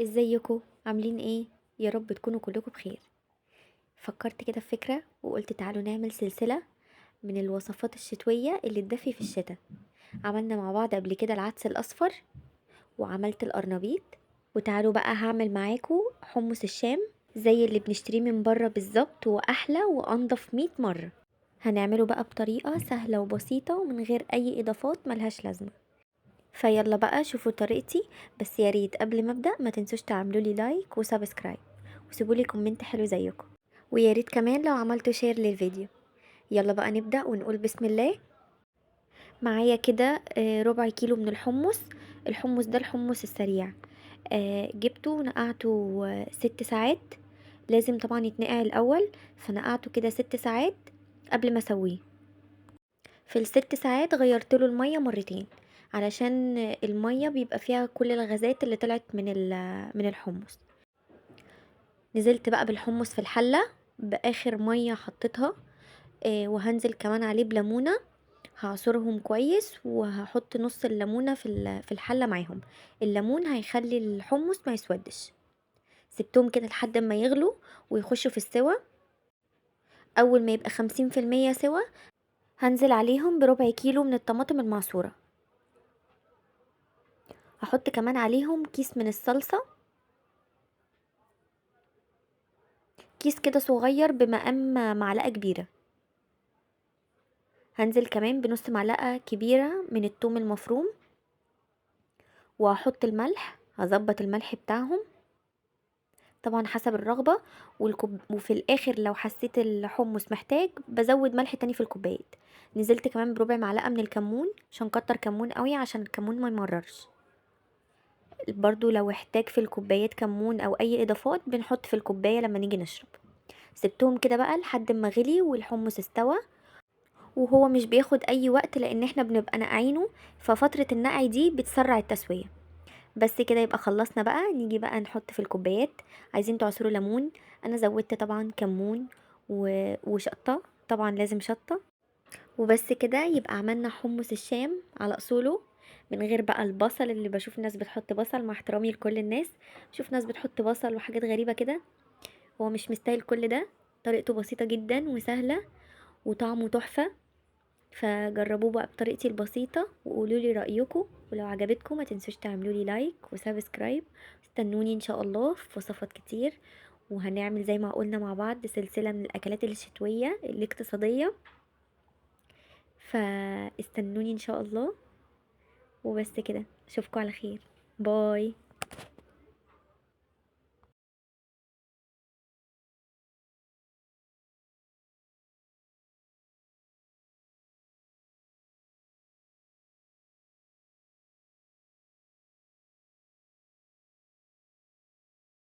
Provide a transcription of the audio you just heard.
ازيكم عاملين ايه؟ يا رب تكونوا كلكم بخير. فكرت كده في فكرة وقلت تعالوا نعمل سلسلة من الوصفات الشتوية اللي تدفي في الشتاء. عملنا مع بعض قبل كده العدس الأصفر وعملت القرنبيط، وتعالوا بقى هعمل معاكم حمص الشام زي اللي بنشتريه من بره بالظبط، وأحلى وأنضف 100 مرة. هنعمله بقى بطريقة سهلة وبسيطة ومن غير أي إضافات ملهاش لازمة. فيلا بقى شوفوا طريقتي، بس يا ريت قبل ما ابدا ما تنسوش تعملوا لي لايك وسبسكرايب وسيبوا لي كومنت حلو زيكم، ويا ريت كمان لو عملتوا شير للفيديو. يلا بقى نبدا ونقول بسم الله. معايا كده ربع كيلو من الحمص. الحمص ده الحمص السريع. جبته ونقعته 6 ساعات. لازم طبعا يتنقع الاول، فنقعته كده 6 ساعات قبل ما اسويه. في ال6 ساعات غيرت له المية مرتين، علشان المية بيبقى فيها كل الغازات اللي طلعت من الحمص. نزلت بقى بالحمص في الحلة بآخر مية حطيتها. وهنزل كمان عليه بليمونة، هعصرهم كويس وهحط نص الليمونة في الحلة معاهم. الليمون هيخلي الحمص ما يسودش. سبتهم كده لحد ما يغلوا ويخشوا في السوا. اول ما يبقى 50% سوا هنزل عليهم بربع كيلو من الطماطم المعصورة. هحط كمان عليهم كيس من الصلصة، كيس كده صغير بمقام معلقة كبيرة. هنزل كمان بنص معلقة كبيرة من الثوم المفروم، وهحط الملح، هظبط الملح بتاعهم طبعا حسب الرغبة. وفي الاخر لو حسيت الحمص محتاج بزود ملح تاني في الكوبايات. نزلت كمان بربع معلقة من الكمون، مش هنكتر كمون قوي عشان الكمون ما يمررش. برضو لو احتاج في الكوبايات كمون او اي اضافات بنحط في الكوباية لما نيجي نشرب. سبتهم كده بقى لحد ما غلي والحمص استوى، وهو مش بياخد اي وقت لان احنا بنبقى نقعينه، ففترة النقع دي بتسرع التسوية. بس كده يبقى خلصنا بقى. نيجي بقى نحط في الكوبايات. عايزين تعصروا ليمون، انا زودت طبعا كمون وشطة، طبعا لازم شطة. وبس كده يبقى عملنا حمص الشام على اصوله، من غير بقى البصل اللي بشوف ناس بتحط بصل. مع احترامي لكل الناس، بشوف ناس بتحط بصل وحاجات غريبة كده. هو مش مستاهل كل ده. طريقته بسيطة جدا وسهلة وطعمه تحفة. فجربوه بقى بطريقتي البسيطة وقولوا لي رأيكم، ولو عجبتكم ما تنسوش تعملوا لي لايك وسبسكرايب. استنوني ان شاء الله في وصفات كتير، وهنعمل زي ما قلنا مع بعض سلسلة من الأكلات الشتوية الاقتصادية. فاستنوني ان شاء الله. وبس كده، اشوفكم على خير. باي.